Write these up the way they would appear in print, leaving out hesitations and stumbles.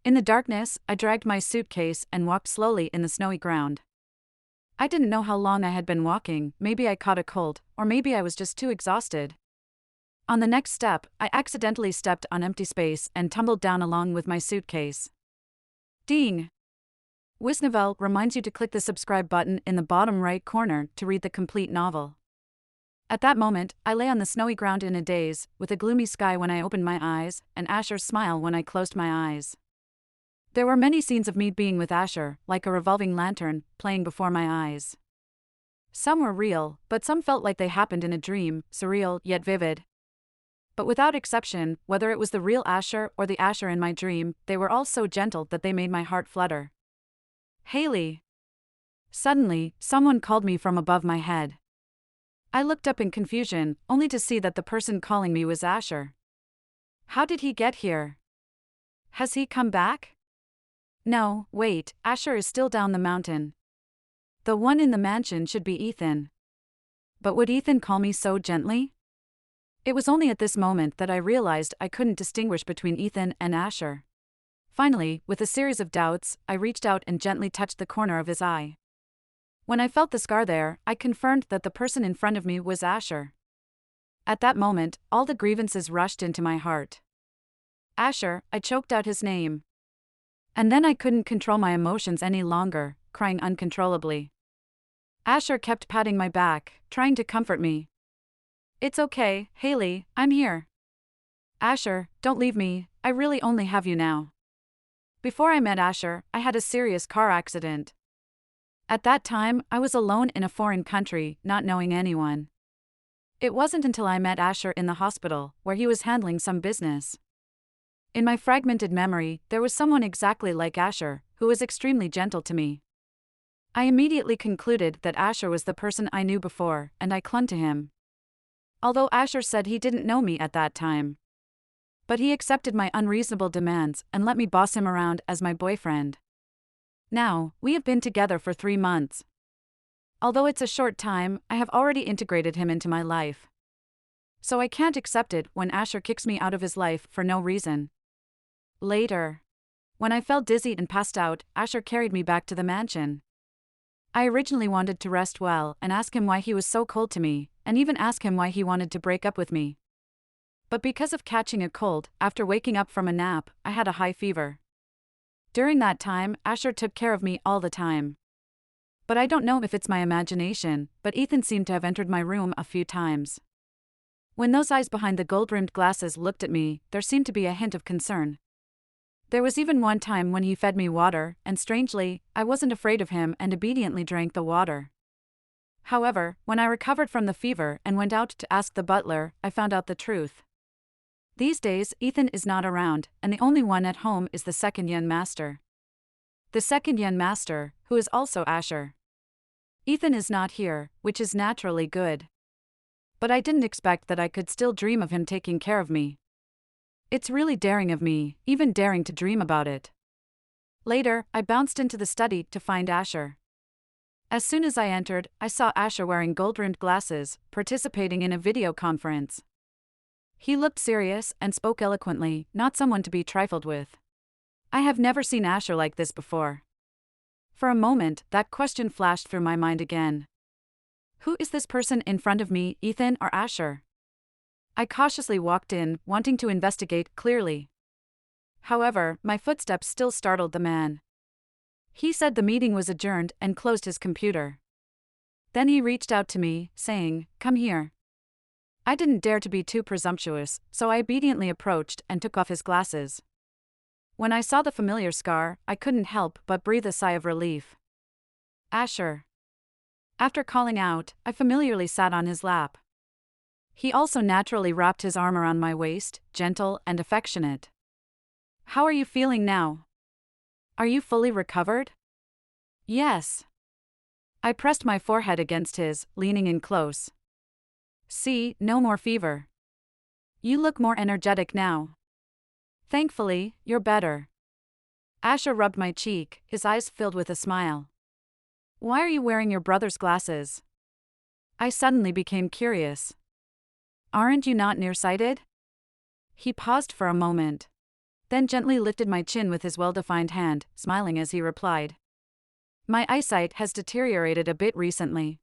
In the darkness, I dragged my suitcase and walked slowly in the snowy ground. I didn't know how long I had been walking, maybe I caught a cold, or maybe I was just too exhausted. On the next step, I accidentally stepped on empty space and tumbled down along with my suitcase. Ding! Wisnovel reminds you to click the subscribe button in the bottom right corner to read the complete novel. At that moment, I lay on the snowy ground in a daze, with a gloomy sky when I opened my eyes, and Asher's smile when I closed my eyes. There were many scenes of me being with Asher, like a revolving lantern, playing before my eyes. Some were real, but some felt like they happened in a dream, surreal yet vivid. But without exception, whether it was the real Asher or the Asher in my dream, they were all so gentle that they made my heart flutter. Haley! Suddenly, someone called me from above my head. I looked up in confusion, only to see that the person calling me was Asher. How did he get here? Has he come back? No, wait, Asher is still down the mountain. The one in the mansion should be Ethan. But would Ethan call me so gently? It was only at this moment that I realized I couldn't distinguish between Ethan and Asher. Finally, with a series of doubts, I reached out and gently touched the corner of his eye. When I felt the scar there, I confirmed that the person in front of me was Asher. At that moment, all the grievances rushed into my heart. Asher, I choked out his name. And then I couldn't control my emotions any longer, crying uncontrollably. Asher kept patting my back, trying to comfort me. It's okay, Haley, I'm here. Asher, don't leave me, I really only have you now. Before I met Asher, I had a serious car accident. At that time, I was alone in a foreign country, not knowing anyone. It wasn't until I met Asher in the hospital, where he was handling some business. In my fragmented memory, there was someone exactly like Asher, who was extremely gentle to me. I immediately concluded that Asher was the person I knew before, and I clung to him. Although Asher said he didn't know me at that time. But he accepted my unreasonable demands and let me boss him around as my boyfriend. Now, we have been together for 3 months. Although it's a short time, I have already integrated him into my life. So I can't accept it when Asher kicks me out of his life for no reason. Later, when I felt dizzy and passed out, Asher carried me back to the mansion. I originally wanted to rest well and ask him why he was so cold to me, and even ask him why he wanted to break up with me. But because of catching a cold, after waking up from a nap, I had a high fever. During that time, Asher took care of me all the time. But I don't know if it's my imagination, but Ethan seemed to have entered my room a few times. When those eyes behind the gold-rimmed glasses looked at me, there seemed to be a hint of concern. There was even one time when he fed me water, and strangely, I wasn't afraid of him and obediently drank the water. However, when I recovered from the fever and went out to ask the butler, I found out the truth. These days, Ethan is not around, and the only one at home is the second young master. The second young master, who is also Asher. Ethan is not here, which is naturally good. But I didn't expect that I could still dream of him taking care of me. It's really daring of me, even daring to dream about it. Later, I bounced into the study to find Asher. As soon as I entered, I saw Asher wearing gold-rimmed glasses, participating in a video conference. He looked serious and spoke eloquently, not someone to be trifled with. I have never seen Asher like this before. For a moment, that question flashed through my mind again. Who is this person in front of me, Ethan or Asher? I cautiously walked in, wanting to investigate clearly. However, my footsteps still startled the man. He said the meeting was adjourned and closed his computer. Then he reached out to me, saying, "Come here." I didn't dare to be too presumptuous, so I obediently approached and took off his glasses. When I saw the familiar scar, I couldn't help but breathe a sigh of relief. Asher. After calling out, I familiarly sat on his lap. He also naturally wrapped his arm around my waist, gentle and affectionate. How are you feeling now? Are you fully recovered? Yes. I pressed my forehead against his, leaning in close. See, no more fever. You look more energetic now. Thankfully, you're better. Asher rubbed my cheek, his eyes filled with a smile. Why are you wearing your brother's glasses? I suddenly became curious. Aren't you not nearsighted? He paused for a moment. then gently lifted my chin with his well-defined hand, smiling as he replied. My eyesight has deteriorated a bit recently.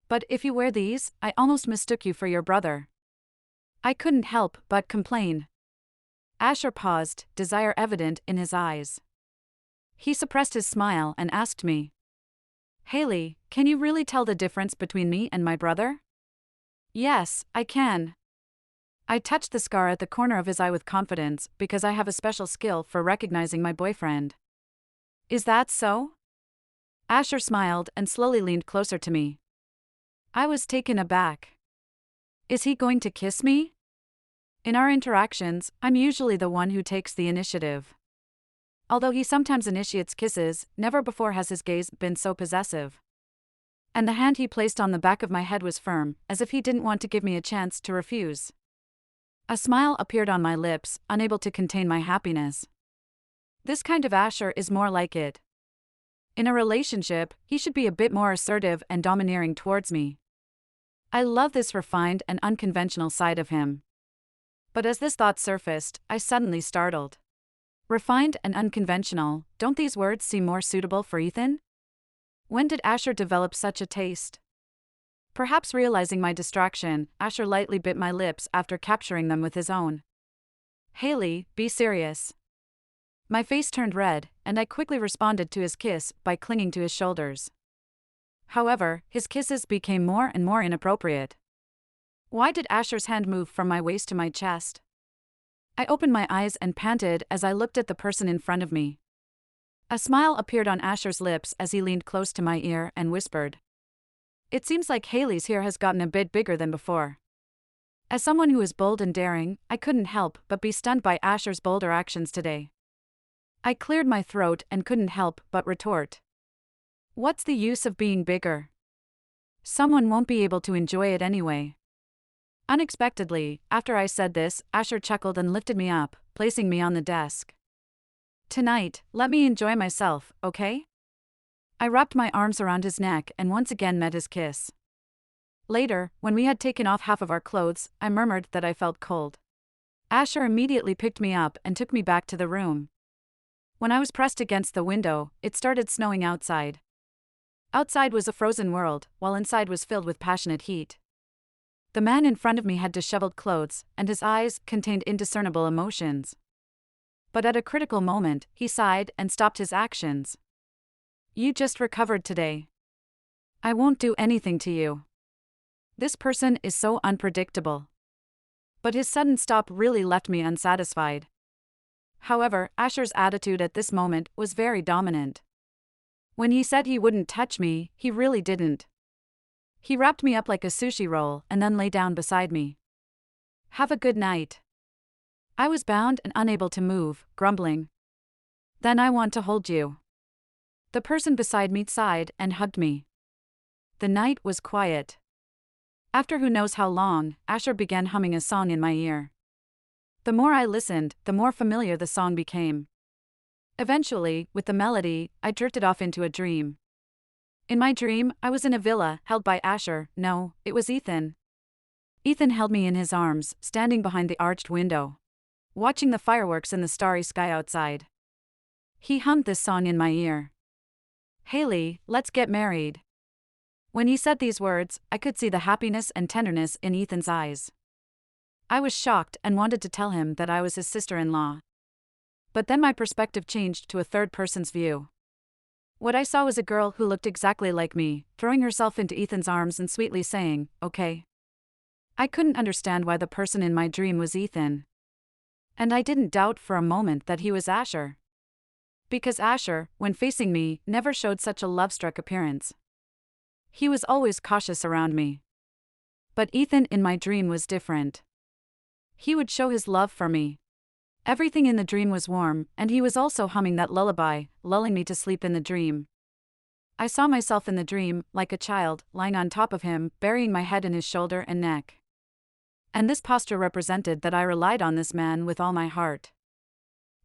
But if you wear these, I almost mistook you for your brother. I couldn't help but complain. Asher paused, desire evident in his eyes. He suppressed his smile and asked me, Haley, can you really tell the difference between me and my brother? Yes, I can. I touched the scar at the corner of his eye with confidence because I have a special skill for recognizing my boyfriend. Is that so? Asher smiled and slowly leaned closer to me. I was taken aback. Is he going to kiss me? In our interactions, I'm usually the one who takes the initiative. Although he sometimes initiates kisses, never before has his gaze been so possessive. And the hand he placed on the back of my head was firm, as if he didn't want to give me a chance to refuse. A smile appeared on my lips, unable to contain my happiness. This kind of Asher is more like it. In a relationship, he should be a bit more assertive and domineering towards me. I love this refined and unconventional side of him. But as this thought surfaced, I suddenly startled. Refined and unconventional, don't these words seem more suitable for Ethan? When did Asher develop such a taste? Perhaps realizing my distraction, Asher lightly bit my lips after capturing them with his own. Haley, be serious. My face turned red, and I quickly responded to his kiss by clinging to his shoulders. However, his kisses became more and more inappropriate. Why did Asher's hand move from my waist to my chest? I opened my eyes and panted as I looked at the person in front of me. A smile appeared on Asher's lips as he leaned close to my ear and whispered, It seems like Haley's here has gotten a bit bigger than before. As someone who is bold and daring, I couldn't help but be stunned by Asher's bolder actions today. I cleared my throat and couldn't help but retort. What's the use of being bigger? Someone won't be able to enjoy it anyway. Unexpectedly, after I said this, Asher chuckled and lifted me up, placing me on the desk. Tonight, let me enjoy myself, okay? I wrapped my arms around his neck and once again met his kiss. Later, when we had taken off half of our clothes, I murmured that I felt cold. Asher immediately picked me up and took me back to the room. When I was pressed against the window, it started snowing outside. Outside was a frozen world, while inside was filled with passionate heat. The man in front of me had disheveled clothes, and his eyes contained indiscernible emotions. But at a critical moment, he sighed and stopped his actions. You just recovered today. I won't do anything to you. This person is so unpredictable. But his sudden stop really left me unsatisfied. However, Asher's attitude at this moment was very dominant. When he said he wouldn't touch me, he really didn't. He wrapped me up like a sushi roll and then lay down beside me. Have a good night. I was bound and unable to move, grumbling. Then I want to hold you. The person beside me sighed and hugged me. The night was quiet. After who knows how long, Asher began humming a song in my ear. The more I listened, the more familiar the song became. Eventually, with the melody, I drifted off into a dream. In my dream, I was in a villa, held by Asher. No, it was Ethan. Ethan held me in his arms, standing behind the arched window, watching the fireworks in the starry sky outside. He hummed this song in my ear. Haley, let's get married. When he said these words, I could see the happiness and tenderness in Ethan's eyes. I was shocked and wanted to tell him that I was his sister-in-law. But then my perspective changed to a third person's view. What I saw was a girl who looked exactly like me, throwing herself into Ethan's arms and sweetly saying, okay. I couldn't understand why the person in my dream was Ethan. And I didn't doubt for a moment that he was Asher. Because Asher, when facing me, never showed such a love-struck appearance. He was always cautious around me. But Ethan in my dream was different. He would show his love for me. Everything in the dream was warm, and he was also humming that lullaby, lulling me to sleep in the dream. I saw myself in the dream, like a child, lying on top of him, burying my head in his shoulder and neck. And this posture represented that I relied on this man with all my heart.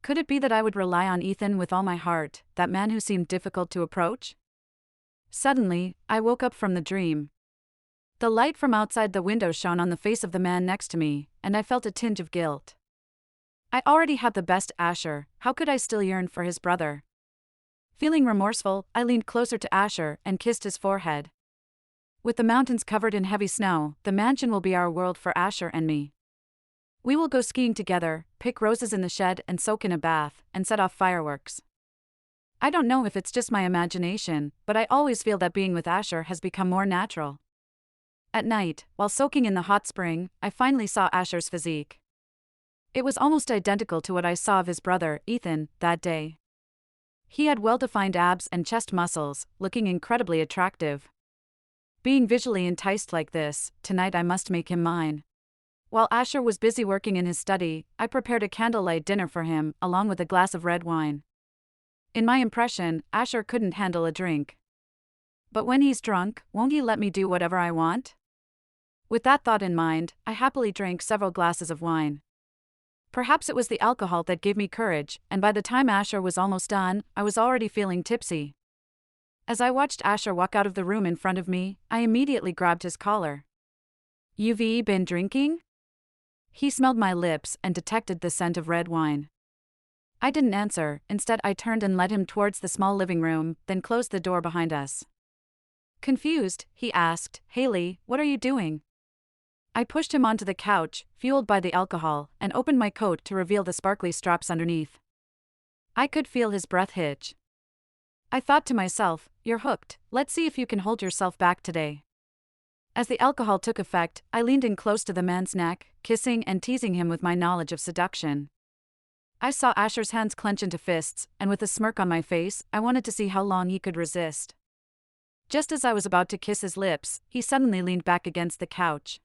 Could it be that I would rely on Ethan with all my heart, that man who seemed difficult to approach? Suddenly, I woke up from the dream. The light from outside the window shone on the face of the man next to me, and I felt a tinge of guilt. I already had the best Asher, how could I still yearn for his brother? Feeling remorseful, I leaned closer to Asher and kissed his forehead. With the mountains covered in heavy snow, the mansion will be our world for Asher and me. We will go skiing together, pick roses in the shed and soak in a bath, and set off fireworks. I don't know if it's just my imagination, but I always feel that being with Asher has become more natural. At night, while soaking in the hot spring, I finally saw Asher's physique. It was almost identical to what I saw of his brother, Ethan, that day. He had well-defined abs and chest muscles, looking incredibly attractive. Being visually enticed like this, tonight I must make him mine. While Asher was busy working in his study, I prepared a candlelight dinner for him, along with a glass of red wine. In my impression, Asher couldn't handle a drink. But when he's drunk, won't he let me do whatever I want? With that thought in mind, I happily drank several glasses of wine. Perhaps it was the alcohol that gave me courage, and by the time Asher was almost done, I was already feeling tipsy. As I watched Asher walk out of the room in front of me, I immediately grabbed his collar. "You've been drinking?" He smelled my lips and detected the scent of red wine. I didn't answer, instead I turned and led him towards the small living room, then closed the door behind us. Confused, he asked, "Haley, what are you doing?" I pushed him onto the couch, fueled by the alcohol, and opened my coat to reveal the sparkly straps underneath. I could feel his breath hitch. I thought to myself, "You're hooked, let's see if you can hold yourself back today." As the alcohol took effect, I leaned in close to the man's neck, kissing and teasing him with my knowledge of seduction. I saw Asher's hands clench into fists, and with a smirk on my face, I wanted to see how long he could resist. Just as I was about to kiss his lips, he suddenly leaned back against the couch,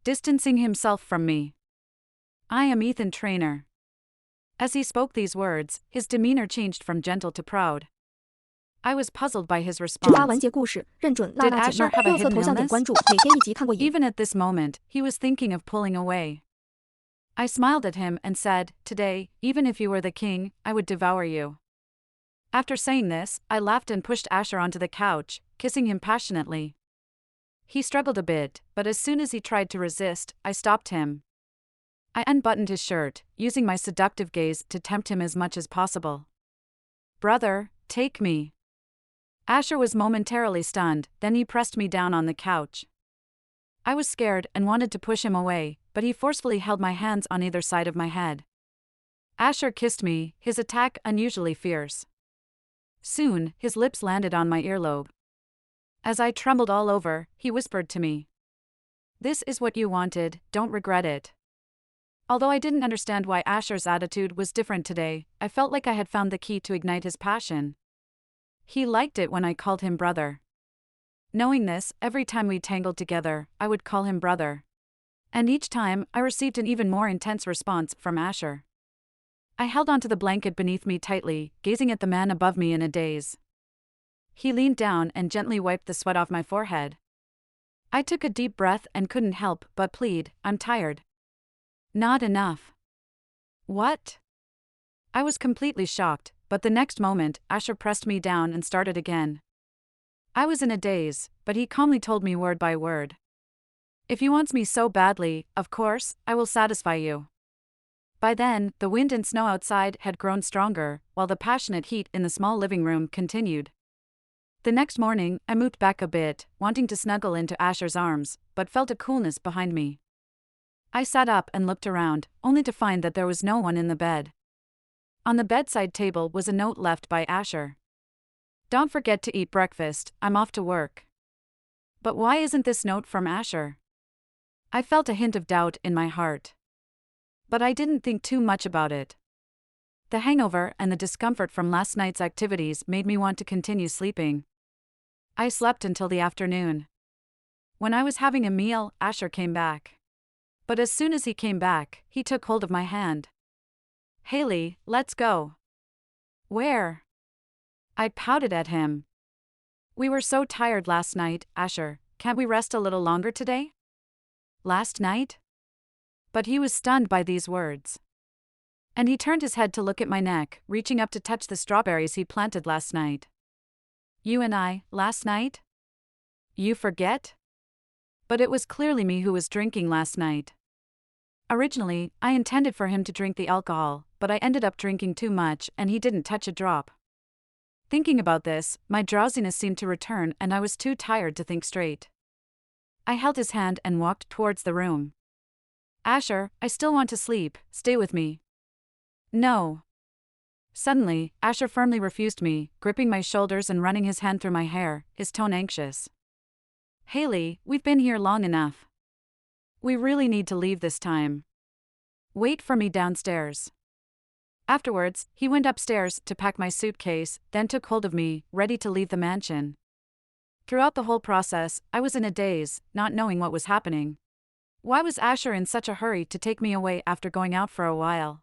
distancing himself from me. "I am Ethan Trainer." As he spoke these words, his demeanor changed from gentle to proud. I was puzzled by his response. Did Asher have a hidden illness? Even at this moment, he was thinking of pulling away. I smiled at him and said, "Today, even if you were the king, I would devour you." After saying this, I laughed and pushed Asher onto the couch, kissing him passionately. He struggled a bit, but as soon as he tried to resist, I stopped him. I unbuttoned his shirt, using my seductive gaze to tempt him as much as possible. "Brother, take me." Asher was momentarily stunned, then he pressed me down on the couch. I was scared and wanted to push him away, but he forcefully held my hands on either side of my head. Asher kissed me, his attack unusually fierce. Soon, his lips landed on my earlobe. As I trembled all over, he whispered to me, "This is what you wanted, don't regret it." Although I didn't understand why Asher's attitude was different today, I felt like I had found the key to ignite his passion. He liked it when I called him brother. Knowing this, every time we tangled together, I would call him brother. And each time, I received an even more intense response from Asher. I held onto the blanket beneath me tightly, gazing at the man above me in a daze. He leaned down and gently wiped the sweat off my forehead. I took a deep breath and couldn't help but plead, "I'm tired." "Not enough." "What?" I was completely shocked, but the next moment, Asher pressed me down and started again. I was in a daze, but he calmly told me word by word, "If you want me so badly, of course, I will satisfy you." By then, the wind and snow outside had grown stronger, while the passionate heat in the small living room continued. The next morning, I moved back a bit, wanting to snuggle into Asher's arms, but felt a coolness behind me. I sat up and looked around, only to find that there was no one in the bed. On the bedside table was a note left by Asher. "Don't forget to eat breakfast, I'm off to work." But why isn't this note from Asher? I felt a hint of doubt in my heart. But I didn't think too much about it. The hangover and the discomfort from last night's activities made me want to continue sleeping. I slept until the afternoon. When I was having a meal, Asher came back. But as soon as he came back, he took hold of my hand. "Haley, let's go." "Where?" I pouted at him. "We were so tired last night, Asher, can't we rest a little longer today?" "Last night?" But he was stunned by these words. And he turned his head to look at my neck, reaching up to touch the strawberries he planted last night. "You and I, last night? You forget?" But it was clearly me who was drinking last night. Originally, I intended for him to drink the alcohol, but I ended up drinking too much and he didn't touch a drop. Thinking about this, my drowsiness seemed to return and I was too tired to think straight. I held his hand and walked towards the room. Asher, I still want to sleep, stay with me. No. Suddenly, Asher firmly refused me, gripping my shoulders and running his hand through my hair, his tone anxious. Haley, we've been here long enough. We really need to leave this time. Wait for me downstairs. Afterwards, he went upstairs to pack my suitcase, then took hold of me, ready to leave the mansion. Throughout the whole process, I was in a daze, not knowing what was happening. Why was Asher in such a hurry to take me away after going out for a while?